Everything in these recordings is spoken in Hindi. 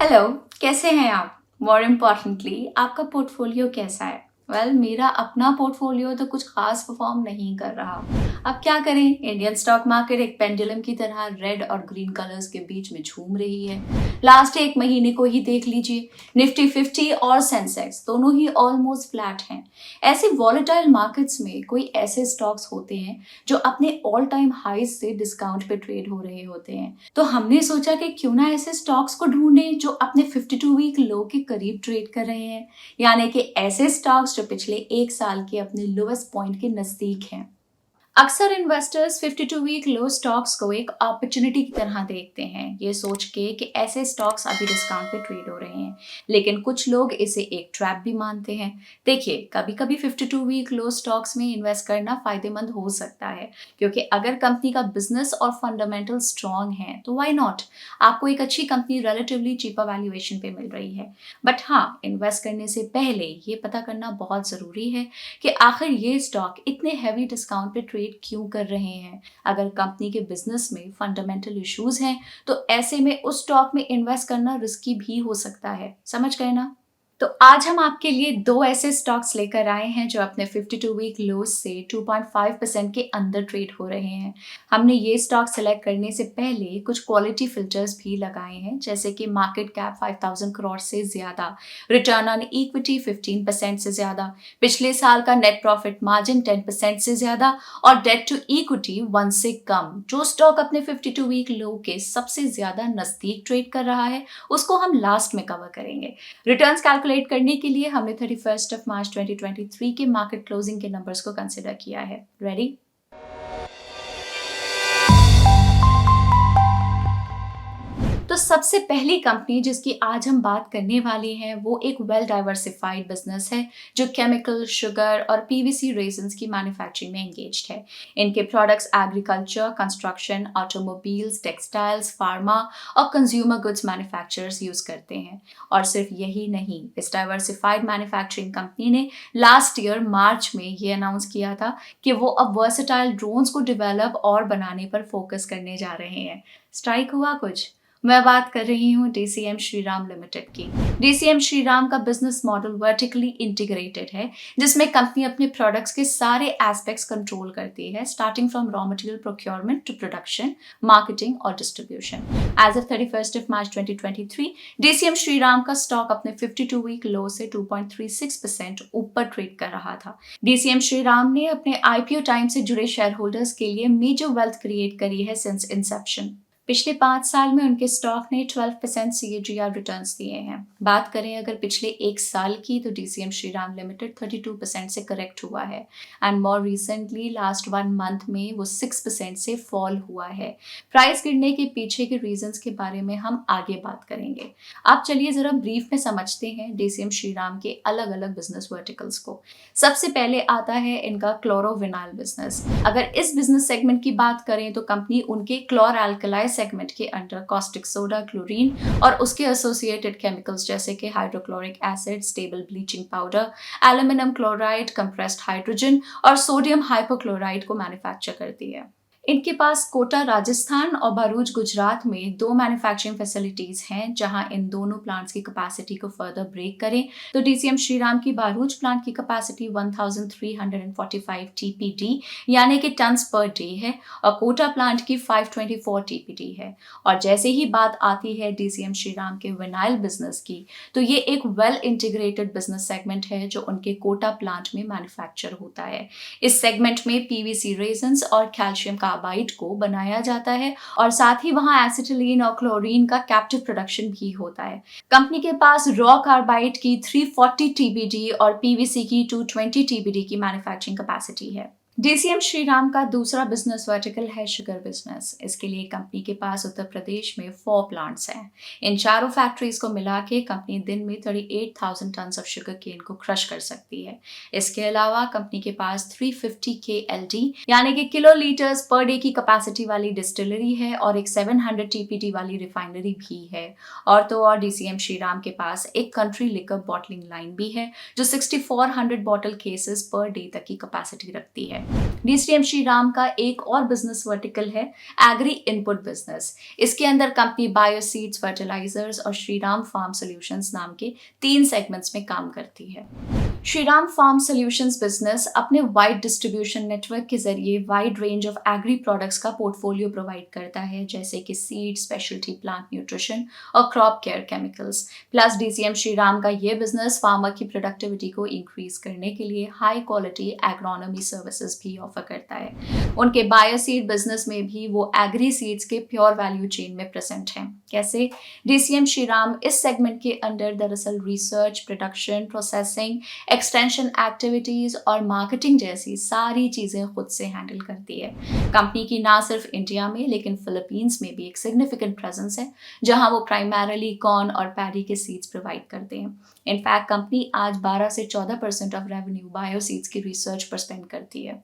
हेलो, कैसे हैं आप? मोर इम्पॉर्टेंटली आपका पोर्टफोलियो कैसा है? मेरा अपना पोर्टफोलियो तो कुछ खास परफॉर्म नहीं कर रहा। अब क्या करें, इंडियन स्टॉक मार्केट एक पेंडुलम की तरह रेड और ग्रीन कलर्स के बीच में झूम रही है। लास्ट एक महीने को ही देख लीजिए, निफ्टी 50 और सेंसेक्स दोनों ही ऑलमोस्ट फ्लैट हैं। ऐसे वॉलेटाइल मार्केट्स में कोई ऐसे स्टॉक्स होते हैं जो अपने ऑल टाइम हाई से डिस्काउंट पे ट्रेड हो रहे होते हैं। तो हमने सोचा कि क्यों ना ऐसे स्टॉक्स को ढूंढें जो अपने 52 वीक लो के करीब ट्रेड कर रहे हैं, यानी कि ऐसे स्टॉक्स जो पिछले एक साल के अपने लोएस्ट पॉइंट के नजदीक हैं। अक्सर इन्वेस्टर्स 52 वीक लो स्टॉक्स को एक अपॉर्चुनिटी की तरह देखते हैं, ये सोच के कि ऐसे स्टॉक्स अभी डिस्काउंट पे ट्रेड हो रहे हैं। लेकिन कुछ लोग इसे एक ट्रैप भी मानते हैं। देखिए, कभी कभी 52 वीक लो स्टॉक्स में इन्वेस्ट करना फायदेमंद हो सकता है, क्योंकि अगर कंपनी का बिजनेस और फंडामेंटल स्ट्रॉन्ग है तो व्हाई नॉट। आपको एक अच्छी कंपनी रिलेटिवली चीपर वैल्यूएशन पे मिल रही है। बट हाँ, इन्वेस्ट करने से पहले ये पता करना बहुत जरूरी है कि आखिर ये स्टॉक इतने हैवी डिस्काउंट पे ट्रेड क्यों कर रहे हैं। अगर कंपनी के बिजनेस में फंडामेंटल इश्यूज हैं तो ऐसे में उस स्टॉक में इन्वेस्ट करना रिस्की भी हो सकता है। समझ गए ना? तो आज हम आपके लिए दो ऐसे स्टॉक्स लेकर आए हैं जो अपने 52 वीक लोज से 2.5% के अंदर ट्रेड हो रहे हैं। हमने ये स्टॉक सेलेक्ट करने से पहले कुछ क्वालिटी फिल्टर्स भी लगाए हैं, जैसे कि मार्केट कैप 5000 करोड़ से ज्यादा, रिटर्न ऑन इक्विटी 15% से ज्यादा, पिछले साल का नेट प्रॉफिट मार्जिन 10% से ज्यादा और डेट टू इक्विटी 1 से कम। जो स्टॉक अपने 52 वीक लो के सबसे ज्यादा नजदीक ट्रेड कर रहा है उसको हम लास्ट में कवर करेंगे। रिटर्न्स कैलकुलेट करने के लिए हमने 31 मार्च 2023 के मार्केट क्लोजिंग के नंबर्स को कंसिडर किया है। रेडी? तो सबसे पहली कंपनी जिसकी आज हम बात करने वाले हैं वो एक वेल डाइवर्सिफाइड बिजनेस है जो केमिकल, शुगर और पीवीसी रेजन्स की मैन्युफैक्चरिंग में एंगेज्ड है। इनके products agriculture, construction, automobiles, textiles, pharma और कंज्यूमर गुड्स मैन्युफैक्चरर्स यूज करते हैं। और सिर्फ यही नहीं, इस डाइवर्सिफाइड मैन्युफैक्चरिंग कंपनी ने लास्ट ईयर मार्च में ये अनाउंस किया था कि वो अब वर्सेटाइल ड्रोन्स को डेवलप और बनाने पर फोकस करने जा रहे हैं। स्ट्राइक हुआ कुछ? मैं बात कर रही हूँ डीसीएम श्रीराम लिमिटेड की। डीसीएम श्रीराम का बिजनेस मॉडल वर्टिकली इंटीग्रेटेड है, जिसमें कंपनी अपने प्रोडक्ट्स के सारे एस्पेक्ट्स कंट्रोल करती है, starting from raw material procurement to production, marketing और distribution. As of 31 March 2023, DCM Shriram का स्टॉक अपने 52 वीक लो से 2.36% ऊपर ट्रेड कर रहा था। डीसीएम श्रीराम ने अपने आईपीओ टाइम से जुड़े शेयर होल्डर्स के लिए मेजर वेल्थ क्रिएट करी है सिंस इंसेप्शन। पिछले 5 साल में उनके स्टॉक ने 12% CAGR रिटर्न्स दिए हैं। बात करें अगर पिछले एक साल की, तो डीसीएम श्रीराम लिमिटेड 32% से करेक्ट हुआ है and more recently last 1 month में वो 6% से फॉल हुआ है। प्राइस गिरने के पीछे के रीजंस के बारे में हम आगे बात करेंगे। अब चलिए जरा ब्रीफ में समझते हैं डीसीएम श्रीराम के अलग अलग बिजनेस वर्टिकल्स को। सबसे पहले आता है इनका क्लोरोविनाइल बिजनेस। अगर इस बिजनेस सेगमेंट की बात करें तो कंपनी उनके क्लोर एल्कलाई सेगमेंट के अंडर कॉस्टिक सोडा, क्लोरीन और उसके एसोसिएटेड केमिकल्स जैसे कि hydrochloric acid, stable bleaching powder, aluminium chloride, compressed hydrogen और सोडियम हाइपोक्लोराइड को मैन्युफैक्चर करती है। इनके पास कोटा राजस्थान और भरूच गुजरात में 2 मैन्युफैक्चरिंग फैसिलिटीज हैं, जहां इन दोनों प्लांट्स की कैपेसिटी को फर्दर ब्रेक करें तो डीसीएम श्रीराम की भरूच प्लांट की कैपेसिटी 1345 TPD यानी कि टन्स पर डे है और कोटा प्लांट की 524 TPD है। और जैसे ही बात आती है डीसीएम श्रीराम के विनाइल बिजनेस की, तो ये एक वेल इंटीग्रेटेड बिजनेस सेगमेंट है जो उनके कोटा प्लांट में मैन्युफैक्चर होता है। इस सेगमेंट में पीवीसी रेजन्स और कैल्शियम कार्बाइड को बनाया जाता है और साथ ही वहां एसिटिलीन और क्लोरीन का कैप्टिव प्रोडक्शन भी होता है। कंपनी के पास रॉ कार्बाइड की 340 TPD और पीवीसी की 220 TPD की मैन्युफैक्चरिंग कैपेसिटी है। डीसीएम श्रीराम का दूसरा बिजनेस वर्टिकल है शुगर बिजनेस। इसके लिए कंपनी के पास उत्तर प्रदेश में 4 प्लांट्स हैं। इन चारों फैक्ट्रीज को मिला के कंपनी दिन में 38,000 टन ऑफ शुगर केन को क्रश कर सकती है। इसके अलावा कंपनी के पास 350 KLD यानी कि किलो लीटर्स पर डे की कैपेसिटी वाली डिस्टिलरी है और एक 700 TPD वाली रिफाइनरी भी है। और तो और डीसीएम श्रीराम के पास एक कंट्री लिकर बॉटलिंग लाइन भी है जो 6400 बॉटल केसेस पर डे तक की कैपेसिटी रखती है। डीसीएम श्रीराम का एक और बिजनेस वर्टिकल है एग्री इनपुट बिजनेस। इसके अंदर कंपनी बायोसीड्स, फर्टिलाइजर्स और श्रीराम फार्म सॉल्यूशंस नाम के 3 सेगमेंट्स में काम करती है। श्रीराम फार्म सॉल्यूशंस बिजनेस अपने वाइड डिस्ट्रीब्यूशन नेटवर्क के जरिए wide range of agri products का पोर्टफोलियो प्रोवाइड करता है, जैसे कि सीड, स्पेशलिटी प्लांट न्यूट्रिशन और crop care chemicals. Plus DCM Shriram का ये बिजनेस फार्मर की प्रोडक्टिविटी को इंक्रीज करने के लिए हाई क्वालिटी एग्रोनॉमी सर्विसेज भी ऑफर करता है। उनके बायोसीड बिजनेस में भी वो एग्री सीड्स के प्योर वैल्यू चेन में प्रेजेंट हैं। कैसे? डीसीएम श्रीराम इस सेगमेंट के अंडर दरअसल research, production, processing, extension activities और मार्केटिंग जैसी सारी चीजें खुद से हैंडल करती है। कंपनी की ना सिर्फ इंडिया में लेकिन फिलीपींस में भी एक सिग्निफिकेंट प्रेजेंस है, जहां वो प्राइमरली कॉर्न और पैडी के सीड्स प्रोवाइड करते हैं। इनफैक्ट कंपनी आज 12 से 14% ऑफ रेवेन्यू बायोसीड्स की रिसर्च पर स्पेंड करती है।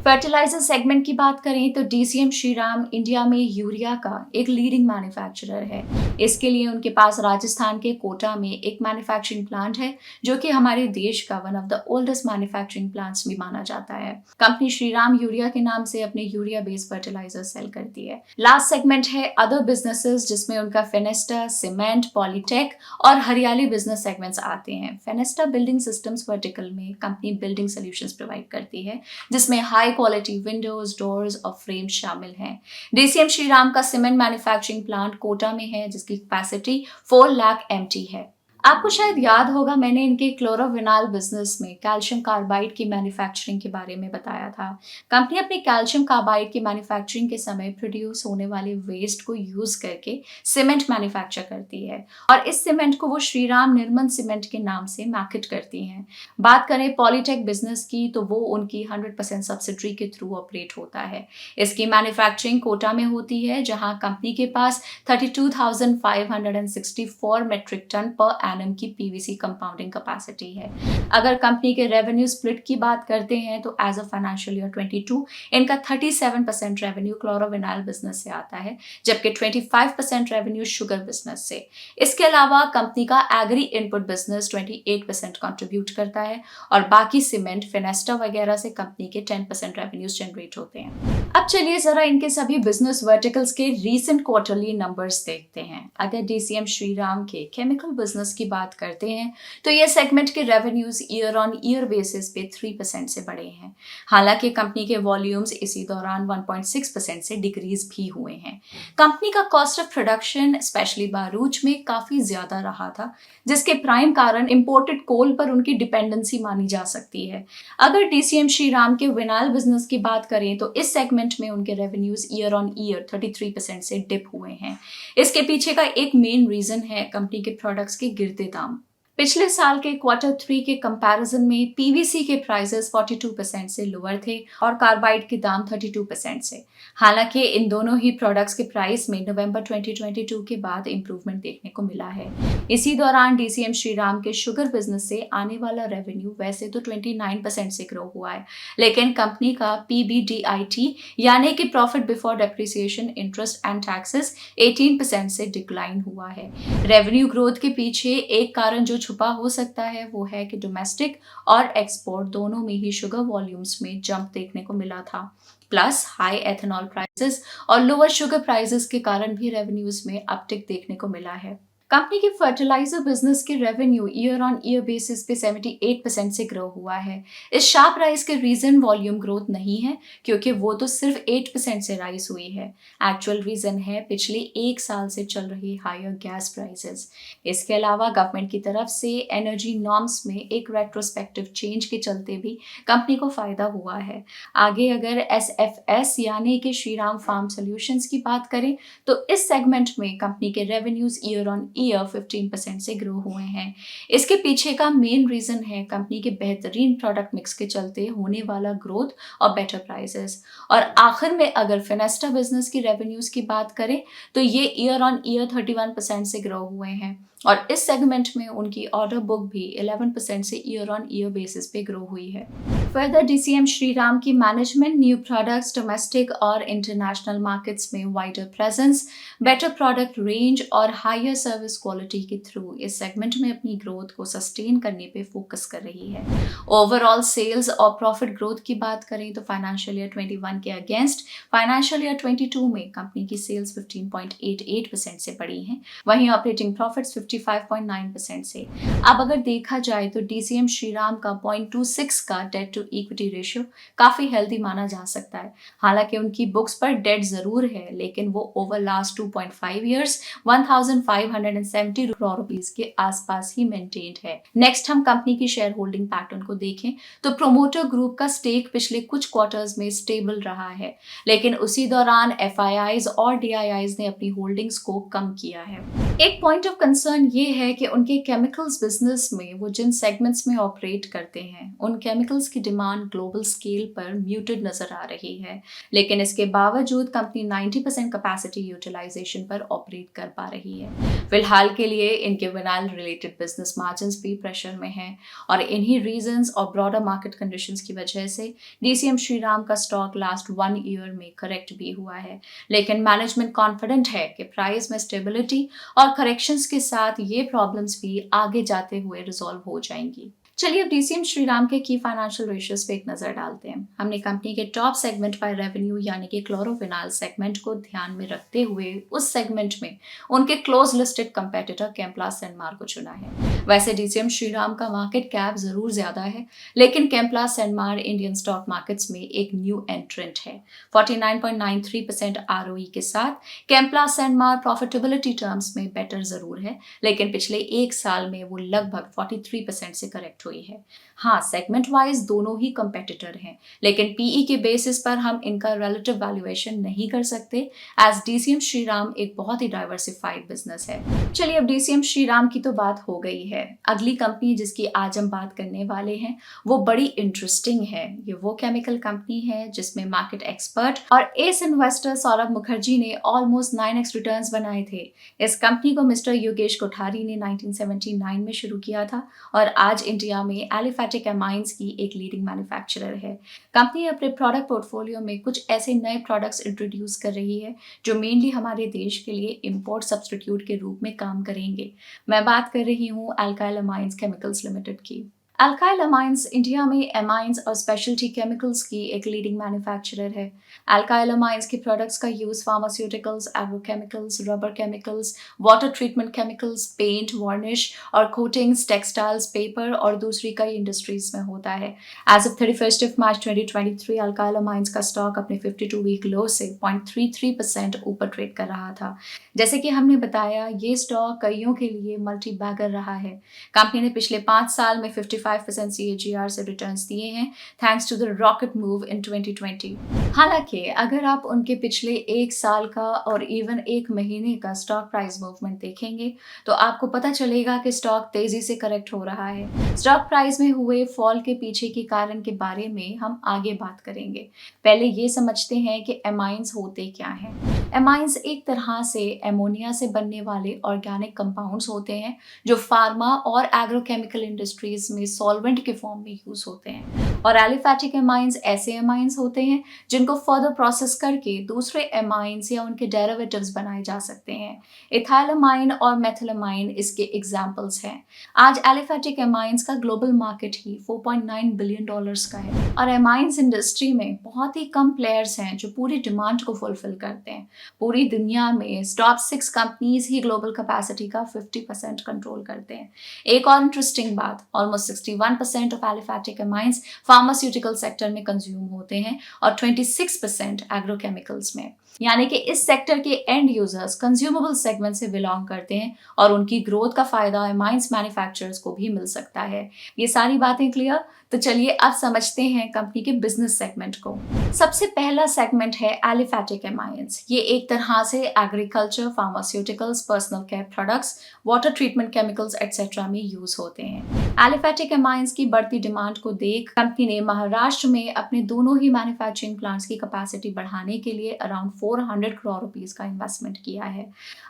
फर्टिलाइजर सेगमेंट की बात करें तो डीसीएम श्रीराम इंडिया में यूरिया का एक लीडिंग मैन्युफैक्चरर है। इसके लिए उनके पास राजस्थान के कोटा में एक मैन्युफैक्चरिंग प्लांट है, जो कि हमारे देश का one of the oldest manufacturing plants भी माना जाता है। कंपनी श्रीराम यूरिया के नाम से अपने यूरिया बेस्ड फर्टिलाइजर सेल करती है। लास्ट सेगमेंट है अदर बिजनेसेस, जिसमें उनका फेनेस्टा, सीमेंट, पॉलीटेक और हरियाली बिजनेस सेगमेंट्स आते हैं। फेनेस्टा बिल्डिंग सिस्टम्स वर्टिकल में कंपनी बिल्डिंग सॉल्यूशंस प्रोवाइड करती है, जिसमें हाई क्वालिटी विंडोज, डोर्स और फ्रेम्स शामिल हैं। डीसीएम श्रीराम का सीमेंट मैन्युफैक्चरिंग प्लांट कोटा में है, जिसकी कैपेसिटी 4 लाख एमटी है। आपको शायद याद होगा, मैंने इनके क्लोरोविनाल बिजनेस में कैल्शियम कार्बाइड की मैन्युफैक्चरिंग के बारे में बताया था। कंपनी अपने कैल्शियम कार्बाइड की मैन्युफैक्चरिंग के समय प्रोड्यूस होने वाले वेस्ट को यूज करके सीमेंट मैन्युफैक्चर करती है और इस सीमेंट को वो श्रीराम निर्मल सीमेंट के नाम से मार्केट करती हैं। बात करें पॉलीटेक बिजनेस की, तो वो उनकी 100% सब्सिडरी के थ्रू ऑपरेट होता है। इसकी मैन्युफैक्चरिंग कोटा में होती है, जहां कंपनी के पास 32,564 मेट्रिक टन पर एनम की पीवीसी कंपाउंडिंग कैपेसिटी है। अगर कंपनी के रेवेन्यू स्प्लिट की बात करते हैं तो एज अ फाइनेंशियल ईयर 22 इनका 37% रेवेन्यू क्लोरोविनाल बिजनेस से आता है, जबकि 25% रेवेन्यू शुगर बिजनेस से। इसके अलावा कंपनी का एग्री इनपुट बिजनेस 28% कंट्रीब्यूट करता है और बाकी सीमेंट, फेनेस्टा वगैरह से कंपनी के 10% रेवेन्यूज जनरेट होते हैं। अब चलिए जरा इनके सभी बिजनेस वर्टिकल्स के रीसेंट क्वार्टरली नंबर्स देखते हैं। अगर डीसीएम श्रीराम के केमिकल बिजनेस की बात करते हैं तो ये सेगमेंट के revenues year on year basis पे 3% से बढ़े हैं। हालांकि कंपनी के वॉल्यूम्स इसी दौरान 1.6% से डिक्रीज भी हुए हैं। कंपनी का कॉस्ट ऑफ प्रोडक्शन स्पेशली बारूच में काफी ज्यादा रहा था, जिसके प्राइम कारण इंपोर्टेड कोल पर उनकी डिपेंडेंसी मानी जा सकती है। अगर डीसीएम श्रीराम के विनाल बिजनेस की बात करें तो इस सेगमेंट में उनके रेवेन्यूज ईयर ऑन ईयर 33% से डिप हुए हैं। इसके पीछे का एक मेन रीजन है कंपनी के प्रोडक्ट्स के गिरते दाम। पिछले साल के Q3 के कंपैरिजन में पीवीसी के प्राइसेस 42% से लोअर थे और कार्बाइड के दाम 32% से। हालांकि इन दोनों ही प्रोडक्ट्स के प्राइस में नवंबर 2022 के बाद इंप्रूवमेंट देखने को मिला है। इसी दौरान डीसीएम श्रीराम के शुगर बिजनेस से आने वाला रेवेन्यू वैसे तो 29% से ग्रो हुआ है, लेकिन कंपनी का पीबीडीआईटी यानी कि profit before depreciation, interest and taxes 18% से डिक्लाइन हुआ है। रेवेन्यू ग्रोथ के पीछे एक कारण जो छुपा हो सकता है वो है कि डोमेस्टिक और एक्सपोर्ट दोनों में ही शुगर वॉल्यूम्स में जंप देखने को मिला था। प्लस हाई एथेनॉल प्राइसेस और लोअर शुगर प्राइसेस के कारण भी रेवेन्यूज में अपटिक देखने को मिला है। कंपनी के फर्टिलाइजर बिजनेस के revenue year on year basis पे 78% से ग्रो हुआ है। इस शार्प राइज के रीजन वॉल्यूम ग्रोथ नहीं है, क्योंकि वो तो सिर्फ 8% से राइज हुई है। एक्चुअल रीजन है पिछले 1 साल से चल रही हायर गैस प्राइसेस। इसके अलावा गवर्नमेंट की तरफ से एनर्जी नॉर्म्स में एक रेट्रोस्पेक्टिव चेंज के चलते भी कंपनी को फायदा हुआ है। आगे अगर SFS यानी कि श्रीराम फार्म सॉल्यूशंस की बात करें तो इस सेगमेंट में कंपनी के रेवेन्यूज ईयर ऑन ईयर 15% से ग्रो हुए हैं। इसके पीछे का मेन रीजन है कंपनी के बेहतरीन प्रोडक्ट मिक्स के चलते होने वाला ग्रोथ और बेटर प्राइसेस। और आखिर में अगर फेनेस्टा बिजनेस की रेवेन्यूज की बात करें तो ये ईयर ऑन ईयर 31% से ग्रो हुए हैं। और इस सेगमेंट में उनकी ऑर्डर बुक भी 11% से ईयर ऑन ईयर बेसिस पे ग्रो हुई है। फर्दर DCM श्रीराम की मैनेजमेंट न्यू प्रोडक्ट्स, डोमेस्टिक और इंटरनेशनल मार्केट्स में wider presence, better product range और हायर सर्विस क्वालिटी के थ्रू इस सेगमेंट में अपनी ग्रोथ को सस्टेन करने पे फोकस कर रही है। ओवरऑल सेल्स और प्रॉफिट ग्रोथ की बात करें तो फाइनेंशियल ईयर 21 के अगेंस्ट फाइनेंशियल ईयर 22 में कंपनी की सेल्स 15.88% से बढ़ी हैं, वहीं ऑपरेटिंग प्रॉफिट्स 55.9% से। अब अगर देखा जाए तो DCM श्रीराम का 0.26 का डेट टू इक्विटी रेशियो काफी हेल्दी माना जा सकता है। हालांकि उनकी बुक्स पर डेट जरूर है, लेकिन वो over last 2.5 years 1570 crore rupees के आसपास ही मेंटेन्ड है। नेक्स्ट हम कंपनी की शेयर होल्डिंग पैटर्न को देखें तो प्रोमोटर ग्रुप का स्टेक पिछले कुछ क्वार्टर्स में स्टेबल रहा है, लेकिन उसी दौरान FIIs और DIIs ने अपनी होल्डिंग्स को कम किया है। एक पॉइंट ऑफ कंसर्न ये है कि उनके केमिकल्स बिजनेस में वो जिन सेगमेंट्स में ऑपरेट करते हैं उन केमिकल्स की डिमांड ग्लोबल स्केल पर म्यूटेड नजर आ रही है, लेकिन इसके बावजूद कंपनी 90% कैपेसिटी यूटिलाइजेशन पर ऑपरेट कर पा रही है। फिलहाल के लिए इनके विनाइल रिलेटेड बिजनेस मार्जिन्स भी प्रेशर में हैं और इन्हीं रीजंस और ब्रॉडर मार्केट कंडीशंस की वजह से DCM श्रीराम का स्टॉक लास्ट 1 ईयर में करेक्ट भी हुआ है, लेकिन मैनेजमेंट कॉन्फिडेंट है कि प्राइस में स्टेबिलिटी और करेक्शंस के साथ ये प्रॉब्लम्स भी आगे जाते हुए रिजॉल्व हो जाएंगी। चलिए अब DCM श्रीराम के की फाइनेंशियल रेशियोज पे एक नजर डालते हैं। हमने कंपनी के टॉप सेगमेंट बाय रेवेन्यू यानी कि क्लोरोफिनाल सेगमेंट को ध्यान में रखते हुए उस सेगमेंट में उनके क्लोज लिस्टेड कंपेटिटर केम्प्लास सैनमार को चुना है। वैसे DCM श्रीराम का मार्केट कैप जरूर ज्यादा है, लेकिन केम्प्लास सैनमार इंडियन स्टॉक मार्केट्स में एक न्यू एंट्रेंट है। 49.93% ROE के साथ केम्प्लास सैनमार प्रॉफिटेबिलिटी टर्म्स में बेटर जरूर है, लेकिन पिछले एक साल में वो लगभग 43% से करेक्ट हुई है। हाँ, सेगमेंट वाइज दोनों ही कंपेटिटर हैं, लेकिन PE के बेसिस पर हम इनका रिलेटिव वैल्यूएशन नहीं कर सकते, एज DCM श्रीराम एक बहुत ही डाइवर्सिफाइड बिजनेस है। चलिए अब DCM श्रीराम की तो बात हो गई है। अगली कंपनी जिसकी आज हम बात करने वाले हैं वो बड़ी इंटरेस्टिंग है। ये वो केमिकल कंपनी है जिसमें मार्केट एक्सपर्ट और एस इन्वेस्टर सौरभ मुखर्जी ने ऑलमोस्ट 9x रिटर्न्स बनाए थे। इस कंपनी को मिस्टर योगेश कोठारी ने 1979 में शुरू किया था और आज इंडिया में एलिफैटिक एमाइंस की एक लीडिंग मैन्युफैक्चरर है। कंपनी अपने प्रोडक्ट पोर्टफोलियो में कुछ ऐसे नए प्रोडक्ट्स इंट्रोड्यूस कर रही है जो मेनली हमारे देश के लिए इंपोर्ट सब्स्टिट्यूट के रूप में काम करेंगे। मैं बात कर रही हूँ अल्काइल अमाइंस केमिकल्स लिमिटेड की। अल्काइल अमाइंस इंडिया में एमाइंस और स्पेशलिटी केमिकल्स की एक लीडिंग मैन्युफैक्चरर है। अल्काइल अमाइंस के प्रोडक्ट्स का use pharmaceuticals, agrochemicals, rubber chemicals, water treatment chemicals, paint, varnish और कोटिंग्स, टेक्सटाइल्स, पेपर और दूसरी कई इंडस्ट्रीज में होता है। एज ऑफ 31 मार्च 2023 अल्काइल अमाइंस का स्टॉक अपने 52 वीक लो से 0.33% ऊपर ट्रेड कर रहा था। जैसे कि हमने बताया, ये स्टॉक कईयों के लिए मल्टी बैगर रहा है। कंपनी ने पिछले 5 साल में 55% CAGR से रिटर्न्स दिए हैं, thanks to the rocket move in 2020। हालांकि अगर आप उनके पिछले एक साल का और इवन एक महीने का स्टॉक प्राइस मूवमेंट देखेंगे तो आपको पता चलेगा कि स्टॉक तेजी से करेक्ट हो रहा है। स्टॉक प्राइस में हुए फॉल के पीछे के कारण के बारे में हम आगे बात करेंगे। पहले ये समझते हैं कि एमाइंस होते क्या हैं। एमाइंस एक तरह से एमोनिया से बनने वाले ऑर्गेनिक कंपाउंड्स होते हैं जो फार्मा और एग्रोकेमिकल इंडस्ट्रीज में सॉल्वेंट के फॉर्म में यूज होते हैं। और एलिफैटिक एमाइंस ऐसे एमाइंस होते हैं जिनको फर्दर प्रोसेस करके दूसरे एमाइंस या उनके डेरिवेटिव्स बनाए जा सकते हैं। इथाइलमाइन और मेथिलमाइन इसके एग्जाम्पल्स हैं। आज एलिफैटिक एमाइंस का ग्लोबल मार्केट ही $4.9 बिलियन का है और एमाइंस इंडस्ट्री में बहुत ही कम प्लेयर्स हैं जो पूरी डिमांड को फुलफिल करते हैं। पूरी दुनिया में टॉप 6 कंपनीज ही ग्लोबल कैपेसिटी का 50% कंट्रोल करते हैं। एक और इंटरेस्टिंग बात, almost 61% of aliphatic amines pharmaceutical sector में कंज्यूम होते हैं और 26% एग्रोकेमिकल्स में। यानी कि इस सेक्टर के एंड यूजर्स कंज्यूमेबल सेगमेंट से बिलोंग करते हैं और उनकी ग्रोथ का फायदा एमाइंस मैन्युफैक्चरर्स को भी मिल सकता है। ये सारी बातें क्लियर? तो चलिए अब समझते हैं कंपनी के बिजनेस सेगमेंट को। सबसे पहला सेगमेंट है एलिफैटिक एमाइंस। ये एक तरह से agriculture, pharmaceuticals, personal care products, water treatment chemicals etcetera में यूज होते हैं। एलिफेटिक एमाइंस की बढ़ती डिमांड को देख कंपनी ने महाराष्ट्र में अपने दोनों ही मैन्युफैक्चरिंग प्लांट्स की कैपेसिटी बढ़ाने के लिए अराउंड 400 करोड़ रुपीस का इन्वेस्टमेंट किया है।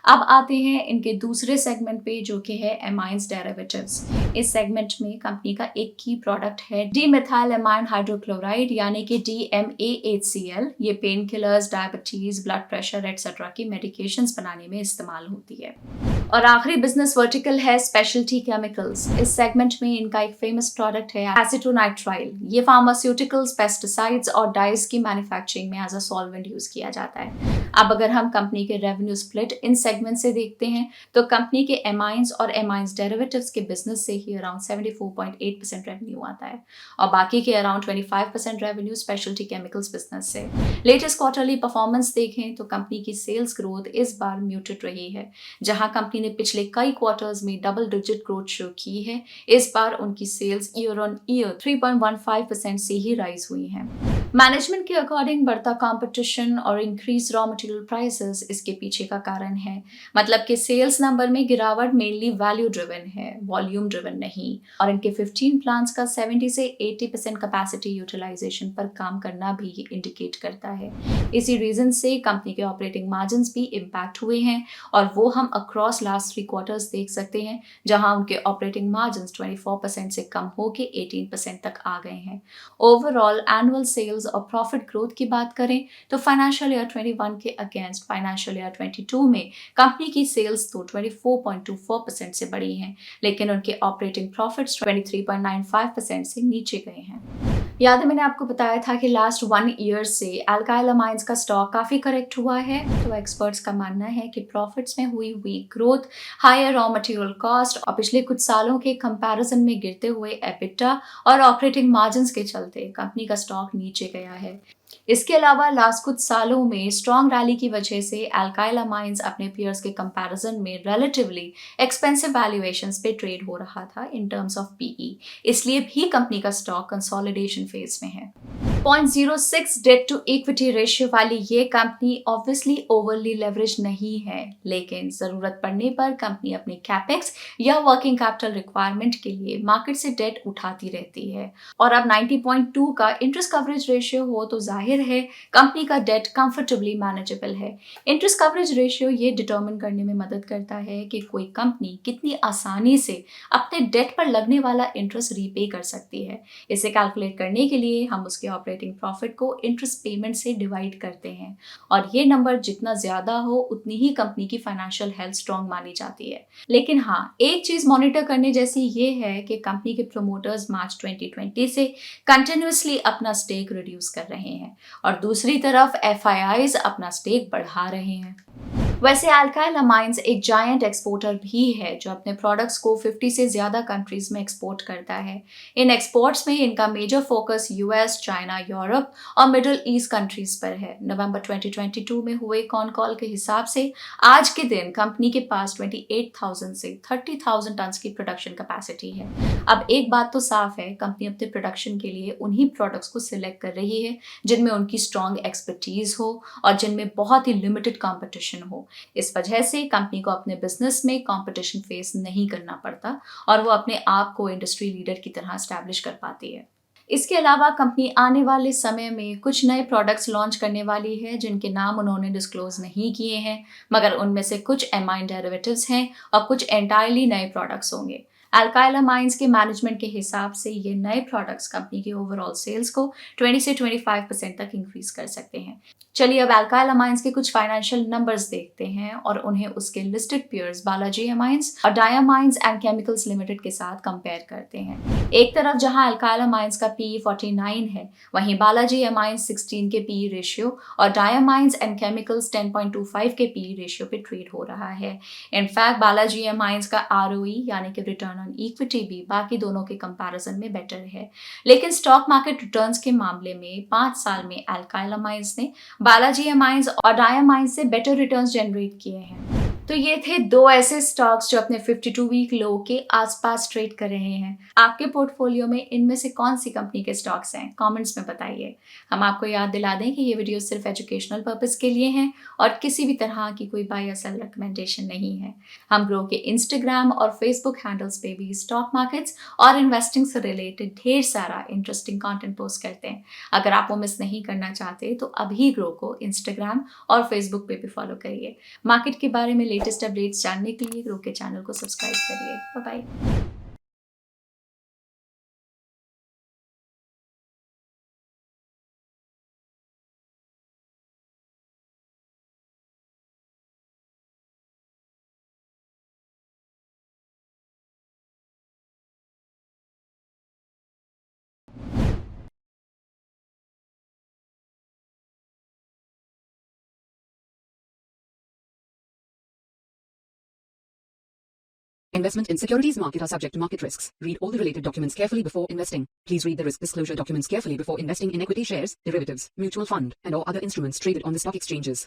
अब आते हैं इनके दूसरे सेगमेंट पे, जो कि है एमाइंस डेरिवेटिव्स। इस सेगमेंट में कंपनी का एक की प्रोडक्ट है डीमेथाइल एमाइन हाइड्रोक्लोराइड यानी कि DMAHCl। ये pain killers, diabetes, blood pressure etcetera की मेडिकेशंस बनाने में इस्तेमाल होती है। और आखिरी बिजनेस वर्टिकल है स्पेशलिटी केमिकल्स। इस सेगमेंट में इनका एक फेमस प्रोडक्ट है एसिटोनाइट्राइल। ये फार्मास्यूटिकल्स, पेस्टिसाइड्स और डाइज की मैन्युफैक्चरिंग में एज अ सॉल्वेंट यूज किया जाता है। अब अगर हम कंपनी के रेवेन्यू स्प्लिट इन सेगमेंट से देखते हैं तो कंपनी के एमाइंस और एमाइंस डेरिवेटिव्स के बिजनेस से ही अराउंड 74.8% रेवेन्यू आता है और बाकी के around 25% revenue speciality chemicals business से। लेटेस्ट क्वार्टरली परफॉर्मेंस देखें तो कंपनी की सेल्स ग्रोथ इस बार म्यूटेड रही है। जहां कंपनी ने पिछले कई क्वार्टर्स में डबल डिजिट ग्रोथ शो की है, इस बार उनकी सेल्स ईयर ऑन ईयर 3.15% से ही राइज हुई है। मैनेजमेंट के अकॉर्डिंग बढ़ता कंपटीशन और इंक्रीज रॉ मटेरियल प्राइसेस इसके पीछे का कारण है। मतलब कि सेल्स नंबर में गिरावट मेनली वैल्यू ड्रिवन है, वॉल्यूम ड्रिवन नहीं। और इनके 15 प्लांट्स का 70 से 80% कैपेसिटी यूटिलाइजेशन पर काम करना भी इंडिकेट करता है। इसी रीजन से कंपनी के ऑपरेटिंग मार्जिन्स भी इम्पैक्ट हुए हैं और वो हम अक्रॉस लास्ट 3 क्वार्टर्स देख सकते हैं, जहां उनके ऑपरेटिंग मार्जिन्स 24% से कम होकर 18% तक आ गए हैं। ओवरऑल एनुअल सेल्स और प्रॉफिट ग्रोथ की बात करें तो फाइनेंशियल ईयर 21 के अगेंस्ट फाइनेंशियल ईयर 22 में कंपनी की सेल्स तो 24.24% से बढ़ी हैं, लेकिन उनके ऑपरेटिंग प्रॉफिट्स 23.95% से नीचे गए हैं। याद है मैंने आपको बताया था कि लास्ट 1 ईयर से अल्काइल अमाइंस का स्टॉक काफी करेक्ट हुआ है। तो एक्सपर्ट्स का मानना है कि प्रॉफिट्स में हुई weak growth, higher raw material cost और पिछले कुछ सालों के कंपैरिजन में गिरते हुए एबिटा और ऑपरेटिंग मार्जिन्स के चलते कंपनी का स्टॉक नीचे गया है। इसके अलावा लास्ट कुछ सालों में स्ट्रॉन्ग रैली की वजह से अल्काइल अमाइंस अपने पीयर्स के कंपैरिजन में रिलेटिवली एक्सपेंसिव वैल्यूएशंस पे ट्रेड हो रहा था इन टर्म्स ऑफ PE। इसलिए भी कंपनी का स्टॉक कंसोलिडेशन फेज में है। 0.06 डेट टू इक्विटी रेशियो वाली ये कंपनी ऑब्वियसली ओवरली लेवरेज नहीं है, लेकिन जरूरत पड़ने पर कंपनी अपने कैपेक्स या वर्किंग कैपिटल रिक्वायरमेंट के लिए मार्केट से डेट उठाती रहती है। और अब 90.2 का इंटरेस्ट कवरेज रेशियो हो तो जाहिर है कंपनी का डेट कंफर्टेबली मैनेजेबल है। इंटरेस्ट कवरेज रेशियो ये डिटरमिन करने में मदद करता है कि कोई कंपनी कितनी आसानी से अपने डेट पर लगने वाला इंटरेस्ट रीपे कर सकती है। इसे कैलकुलेट करने के लिए हम उसके ऑपरेटिंग प्रॉफिट को इंटरेस्ट पेमेंट से डिवाइड करते हैं और ये नंबर जितना ज्यादा हो उतनी ही कंपनी की फाइनेंशियल हेल्थ स्ट्रॉन्ग मानी जाती है। लेकिन हाँ, एक चीज मॉनिटर करने जैसी ये है कि कंपनी के प्रमोटर्स मार्च 2020 से कंटिन्यूअसली अपना स्टेक रिड्यूस कर रहे हैं और दूसरी तरफ FIIs अपना स्टेक बढ़ा रहे हैं। वैसे अल्काइल अमाइंस एक जायंट एक्सपोर्टर भी है जो अपने प्रोडक्ट्स को 50 से ज्यादा कंट्रीज में एक्सपोर्ट करता है। इन एक्सपोर्ट्स में इनका major focus US, China, Europe और मिडिल ईस्ट कंट्रीज पर है। नवंबर 2022 में हुए कॉन कॉल के हिसाब से आज के दिन कंपनी के पास 28,000 से 30,000 टन की प्रोडक्शन कैपेसिटी है। अब एक बात तो साफ है, कंपनी अपने प्रोडक्शन के लिए उन्हीं प्रोडक्ट्स को सिलेक्ट कर रही है जिनमें उनकी स्ट्रॉन्ग एक्सपर्टीज हो और जिनमें बहुत ही लिमिटेड कंपटीशन हो। इस वजह से कंपनी को अपने बिजनेस में कंपटीशन फेस नहीं करना पड़ता और वो अपने आप को इंडस्ट्री लीडर की तरह एस्टैब्लिश कर पाती है। इसके अलावा कंपनी आने वाले समय में कुछ नए प्रोडक्ट्स लॉन्च करने वाली है जिनके नाम उन्होंने डिस्क्लोज नहीं किए हैं, मगर उनमें से कुछ एमाइन डेरिवेटिव्स हैं और कुछ एंटायरली नए प्रोडक्ट्स होंगे। अल्काइल अमाइंस के मैनेजमेंट के हिसाब से ये नए प्रोडक्ट्स कंपनी के ओवरऑल सेल्स को 20 से 25% तक इंक्रीज कर सकते हैं। चलिए अब अल्काइल अमाइंस के कुछ फाइनेंशियल नंबर्स देखते हैं और उन्हें उसके लिस्टेड पीयर्स बालाजी अमाइंस और डायमाइंस एंड केमिकल्स लिमिटेड के साथ कंपेयर करते हैं। एक तरफ जहां अल्काइल अमाइंस का PE 49 है, वहीं बालाजी अमाइंस 16 के PE रेशियो और डायमाइंस एंड केमिकल्स 10.25 के PE रेशियो पे ट्रेड हो रहा है। इनफैक्ट बालाजी अमाइंस का ROE यानी कि रिटर्न ऑन इक्विटी भी बाकी दोनों के कंपैरिजन में बेटर है। लेकिन स्टॉक मार्केट रिटर्न्स के मामले में 5 साल में अल्काइल अमाइंस ने बालाजी अमाइंस और डायमाइंस से बेटर रिटर्न्स जनरेट किए हैं। तो ये थे 2 ऐसे स्टॉक्स जो अपने 52 वीक लो के आसपास ट्रेड कर रहे हैं। आपके पोर्टफोलियो में इनमें से कौन सी कंपनी के स्टॉक्स हैं? कमेंट्स में बताइए। हम आपको याद दिला दें कि ये वीडियो सिर्फ एजुकेशनल पर्पस के लिए हैं और किसी भी तरह की कोई बाय या सेल रिकमेंडेशन नहीं है। हम ग्रो के इंस्टाग्राम और फेसबुक हैंडल्स पे भी स्टॉक मार्केट्स और इन्वेस्टिंग से रिलेटेड ढेर सारा इंटरेस्टिंग कंटेंट पोस्ट करते हैं। अगर आप वो मिस नहीं करना चाहते तो अभी ग्रो को इंस्टाग्राम और फेसबुक पे भी फॉलो करिए। मार्केट के बारे में लेटेस्ट अपडेट्स जानने के लिए ग्रो के चैनल को सब्सक्राइब करिए। Bye bye. Investment in securities market are subject to market risks. Read all the related documents carefully before investing. Please read the risk disclosure documents carefully before investing in equity shares, derivatives, mutual fund, and or other instruments traded on the stock exchanges.